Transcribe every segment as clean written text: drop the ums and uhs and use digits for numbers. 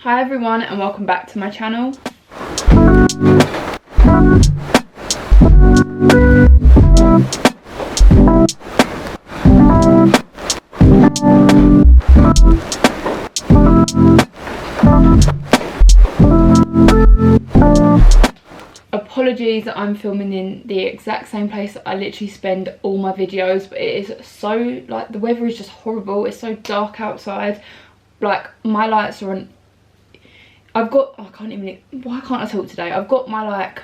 Hi everyone and welcome back to my channel. Apologies that I'm filming in the exact same place that I literally spend all my videos, but it is so, like, the weather is just horrible. It's so dark outside. Like, my lights are on. I've got, oh, I can't even, why can't I talk today? I've got my, like,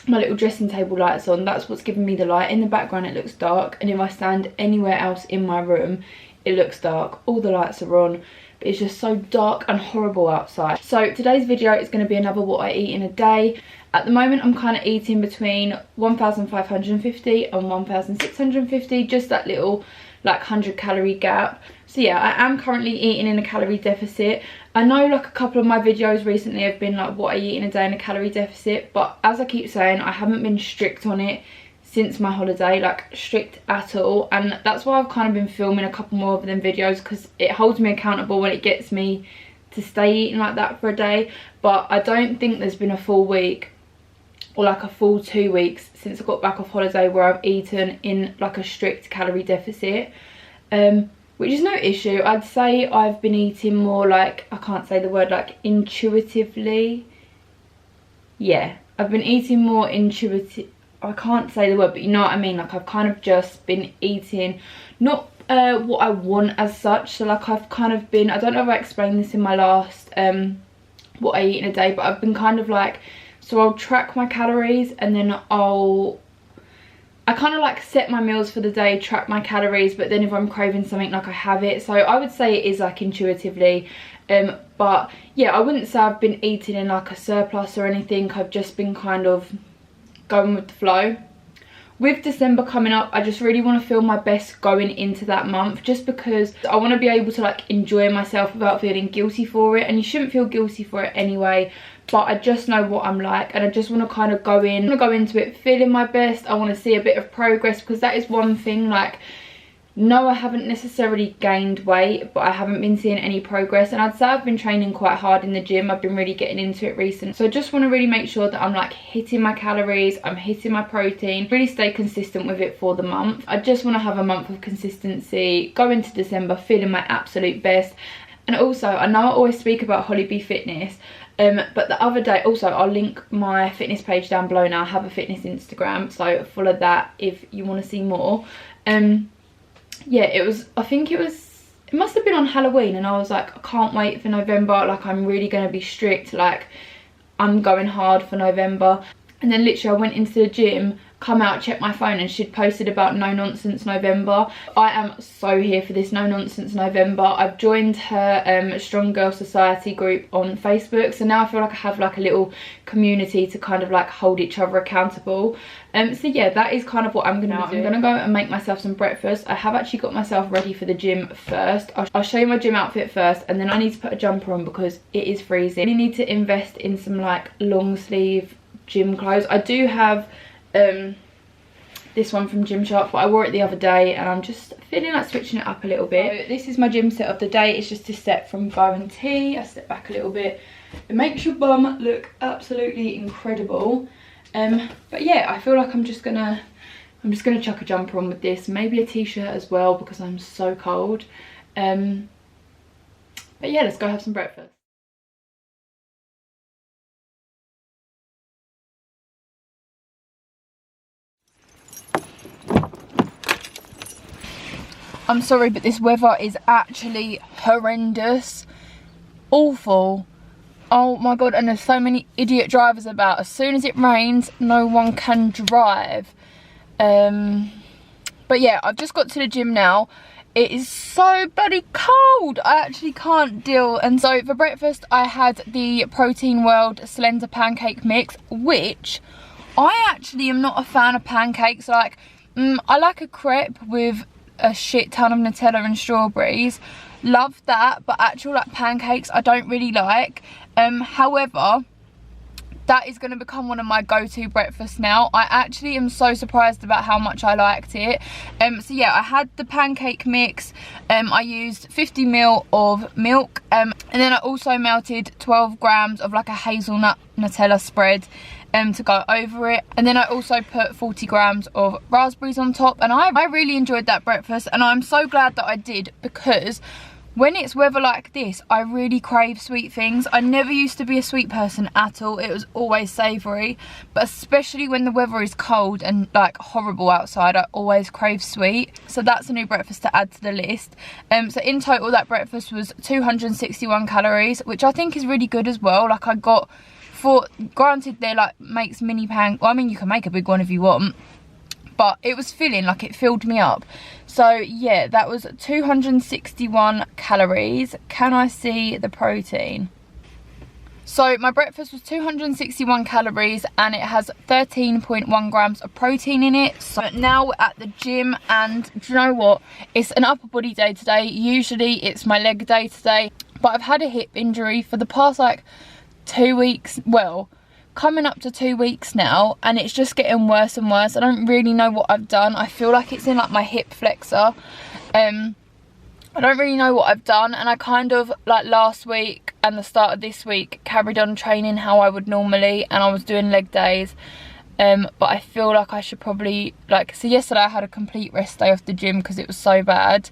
my little dressing table lights on. That's what's giving me the light. In the background it looks dark, and if I stand anywhere else in my room it looks dark. All the lights are on, but it's just so dark and horrible outside. So today's video is going to be another what I eat in a day. At the moment I'm kind of eating between 1,550 and 1,650, just that little like 100 calorie gap. So yeah, I am currently eating in a calorie deficit. I know like a couple of my videos recently have been like what I eat in a day in a calorie deficit, but as I keep saying, I haven't been strict on it since my holiday, like strict at all, and that's why I've kind of been filming a couple more of them videos, because it holds me accountable when it gets me to stay eating like that for a day. But I don't think there's been a full week or like a full 2 weeks since I got back off holiday where I've eaten in like a strict calorie deficit, which is no issue. I'd say I've been eating more like, I can't say the word, like intuitively. Yeah, I've been eating more intuitive, I can't say the word, but you know what I mean. Like, I've kind of just been eating not what I want as such. So like, I've kind of been, I don't know if I explained this in my last what I eat in a day, but I've been kind of like, so I'll track my calories, and then I kind of like set my meals for the day, track my calories, but then if I'm craving something, like, I have it. So I would say it is like intuitively, but yeah, I wouldn't say I've been eating in like a surplus or anything. I've just been kind of going with the flow. With December coming up, I just really want to feel my best going into that month, just because I want to be able to like enjoy myself without feeling guilty for it. And you shouldn't feel guilty for it anyway, but I just know what I'm like, and I just want to kind of go into it feeling my best. I want to see a bit of progress, because that is one thing. Like, no, I haven't necessarily gained weight, but I haven't been seeing any progress, and I'd say I've been training quite hard in the gym. I've been really getting into it recently, so I just want to really make sure that I'm like hitting my calories, I'm hitting my protein, really stay consistent with it for the month. I just want to have a month of consistency, go into December feeling my absolute best. And also, I know I always speak about Holly Bee Fitness, but the other day, also I'll link my fitness page down below now. I have a fitness Instagram, so follow that if you want to see more. Yeah, it was, I think it must have been on Halloween, and I was like, I can't wait for November. Like, I'm really going to be strict. Like, I'm going hard for November. And then literally I went into the gym, come out, check my phone, and she'd posted about No Nonsense November. I am so here for this No Nonsense November. I've joined her Strong Girl Society group on Facebook, so now I feel like I have like a little community to kind of like hold each other accountable. So yeah, that is kind of what I'm gonna do. I'm gonna go and make myself some breakfast. I have actually got myself ready for the gym first. I'll show you my gym outfit first, and then I need to put a jumper on because it is freezing. I need to invest in some like long sleeve gym clothes. I do have this one from Gymshark, but I wore it the other day and I'm just feeling like switching it up a little bit. So this is my gym set of the day. It's just this set from Bow and T. I step back a little bit. It makes your bum look absolutely incredible. But yeah, I feel like I'm just gonna chuck a jumper on with this, maybe a t-shirt as well because I'm so cold. But yeah, let's go have some breakfast. I'm sorry, but this weather is actually horrendous. Awful. Oh my god, and there's so many idiot drivers about. As soon as it rains, no one can drive. But yeah, I've just got to the gym now. It is so bloody cold. I actually can't deal. And so for breakfast, I had the Protein World Slender Pancake Mix, which I actually am not a fan of pancakes. Like, I like a crepe with a shit ton of Nutella and strawberries. Love that, but actual like pancakes I don't really like. However, that is going to become one of my go-to breakfasts now. I actually am so surprised about how much I liked it. So yeah, I had the pancake mix. I used 50ml of milk, and then I also melted 12 grams of like a hazelnut Nutella spread to go over it, and then I also put 40 grams of raspberries on top, and I really enjoyed that breakfast, and I'm so glad that I did, because when it's weather like this, I really crave sweet things. I never used to be a sweet person at all. It was always savoury, but especially when the weather is cold and like horrible outside, I always crave sweet. So that's a new breakfast to add to the list. So in total, that breakfast was 261 calories, which I think is really good as well. Like I got, for granted they're like makes mini pan, well, I mean you can make a big one if you want, but it was filling, like it filled me up. So yeah, that was 261 calories. Can I see the protein? So my breakfast was 261 calories and it has 13.1 grams of protein in it. So now we're at the gym, and do you know what? It's an upper body day today. Usually it's my leg day today, but I've had a hip injury for the past like 2 weeks, well, coming up to 2 weeks now, and it's just getting worse and worse. I don't really know what I've done. I feel like it's in like my hip flexor. I don't really know what I've done, and I kind of like last week and the start of this week carried on training how I would normally, and I was doing leg days, but I feel like I should probably like, so yesterday I had a complete rest day off the gym because it was so bad,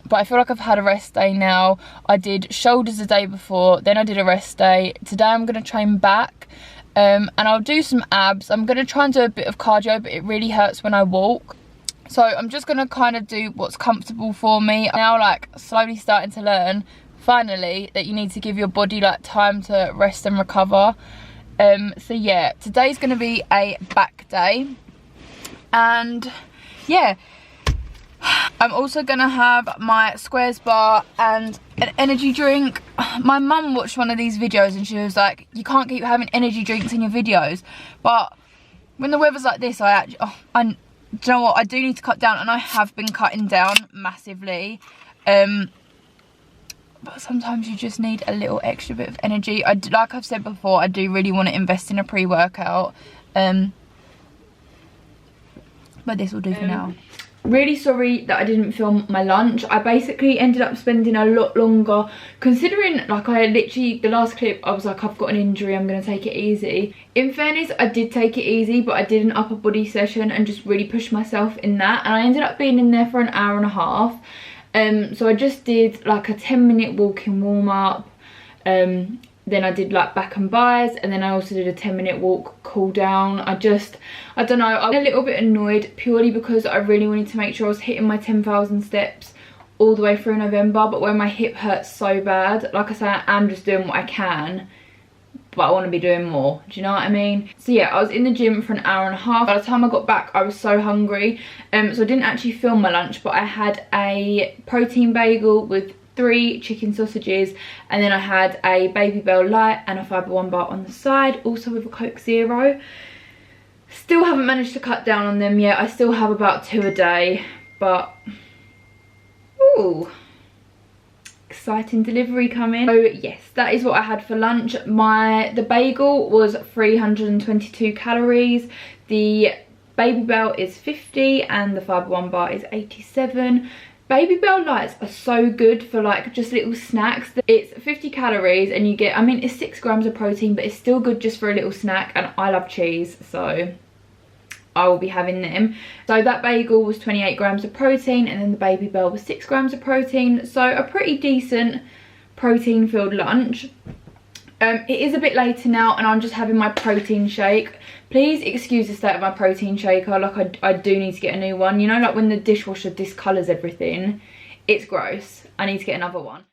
but I feel like I've had a rest day now. I did shoulders the day before, then I did a rest day. Today I'm going to train back, and I'll do some abs. I'm going to try and do a bit of cardio, but it really hurts when I walk. So I'm just going to kind of do what's comfortable for me. I'm now like slowly starting to learn, finally, that you need to give your body like time to rest and recover. So yeah, today's going to be a back day. And yeah, I'm also going to have my Squares bar and an energy drink. My mum watched one of these videos and she was like, you can't keep having energy drinks in your videos. But when the weather's like this, do you know what? I do need to cut down, and I have been cutting down massively. But sometimes you just need a little extra bit of energy. Like I've said before, I do really want to invest in a pre-workout. But this will do for now. Really sorry that I didn't film my lunch. I basically ended up spending a lot longer, considering like I literally, the last clip I was like, I've got an injury, I'm going to take it easy. In fairness, I did take it easy, but I did an upper body session and just really pushed myself in that, and I ended up being in there for an hour and a half. So I just did like a 10-minute walking warm up, then I did like back and buys, and then I also did a 10-minute walk cool down. I don't know, I was a little bit annoyed purely because I really wanted to make sure I was hitting my 10,000 steps all the way through November, but when my hip hurts so bad, like I say, I am just doing what I can, but I want to be doing more, do you know what I mean? So yeah, I was in the gym for an hour and a half. By the time I got back, I was so hungry, so I didn't actually film my lunch, but I had a protein bagel with 3 chicken sausages, and then I had a Baby Bell Light and a Fibre One bar on the side, also with a Coke Zero. Still haven't managed to cut down on them yet. I still have about 2 a day, but ooh, exciting delivery coming. So yes, that is what I had for lunch. The bagel was 322 calories, the Baby Bell is 50, and the Fibre One bar is 87. Baby Bell Lights are so good for like just little snacks. It's 50 calories and you get, I mean, it's 6 grams of protein, but it's still good just for a little snack, and I love cheese, so I will be having them. So that bagel was 28 grams of protein, and then the Baby Bell was 6 grams of protein, so a pretty decent protein filled lunch. It is a bit later now and I'm just having my protein shake. Please excuse the state of my protein shaker. Like I do need to get a new one. You know, like when the dishwasher discolours everything, it's gross. I need to get another one.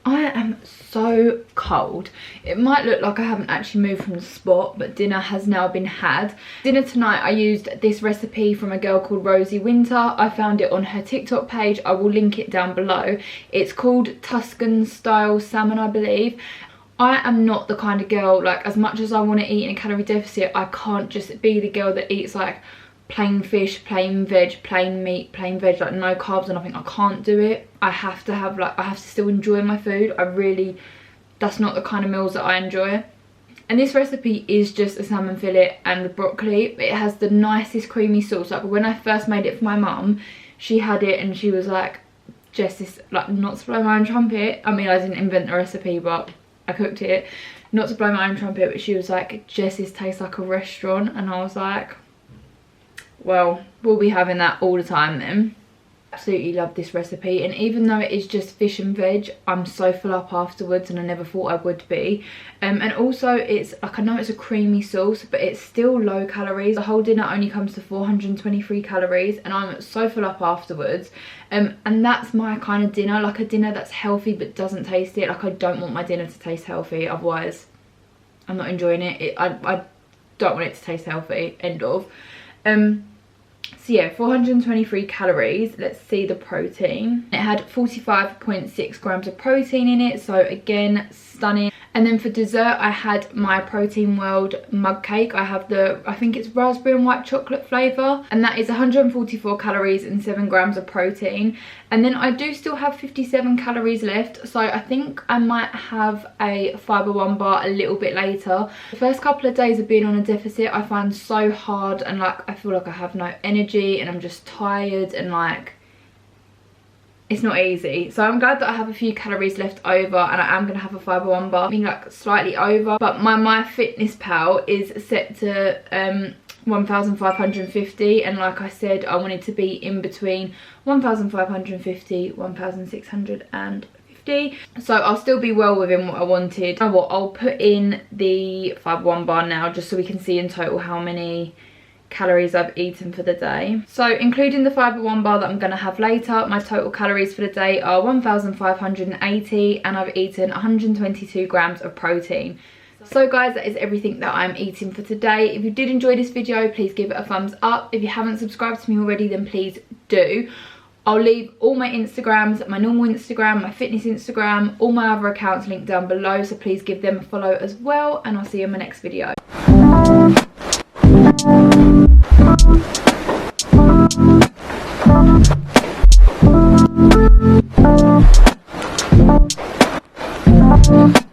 I am so cold. It might look like I haven't actually moved from the spot, but dinner has now been had. Dinner tonight, I used this recipe from a girl called Rosie Winter. I found it on her TikTok page. I will link it down below. It's called Tuscan style salmon, I believe. I am not the kind of girl, like, as much as I want to eat in a calorie deficit, I can't just be the girl that eats like plain fish, plain veg, plain meat, plain veg, like no carbs or nothing. I can't do it. I have to have like, I have to still enjoy my food. That's not the kind of meals that I enjoy. And this recipe is just a salmon fillet and the broccoli. It has the nicest creamy sauce. Like when I first made it for my mum, she had it and she was like, Jess, this, like, not to blow my own trumpet. I mean, I didn't invent the recipe, but I cooked it. Not to blow my own trumpet, but she was like, Jess, this tastes like a restaurant. And I was like, well, we'll be having that all the time then. Absolutely love this recipe, and even though it is just fish and veg, I'm so full up afterwards, and I never thought I would be. And also it's like, I know it's a creamy sauce, but it's still low calories. The whole dinner only comes to 423 calories, and I'm so full up afterwards. And that's my kind of dinner, like a dinner that's healthy but doesn't taste it. Like, I don't want my dinner to taste healthy, otherwise I'm not enjoying it. I don't want it to taste healthy, end of. So yeah, 423 calories. Let's see the protein. It had 45.6 grams of protein in it, so again, stunning. And then for dessert, I had my Protein World mug cake. I have the, I think it's raspberry and white chocolate flavour, and that is 144 calories and 7 grams of protein. And then I do still have 57 calories left, so I think I might have a Fibre One bar a little bit later. The first couple of days of being on a deficit, I find so hard, and like, I feel like I have no energy and I'm just tired, and like, it's not easy. So I'm glad that I have a few calories left over, and I am going to have a Fibre One bar. I mean, like slightly over, but my MyFitnessPal is set to 1,550, and like I said, I wanted to be in between 1,550, 1,650. So I'll still be well within what I wanted. You know what, I'll put in the Fibre One bar now, just so we can see in total how many calories I've eaten for the day. So including the Fibre One bar that I'm going to have later, my total calories for the day are 1,580, and I've eaten 122 grams of protein. So guys, that is everything that I'm eating for today. If you did enjoy this video, please give it a thumbs up. If you haven't subscribed to me already, then please do. I'll leave all my Instagrams, my normal Instagram, my fitness Instagram, all my other accounts linked down below, so please give them a follow as well, and I'll see you in my next video. Thank you.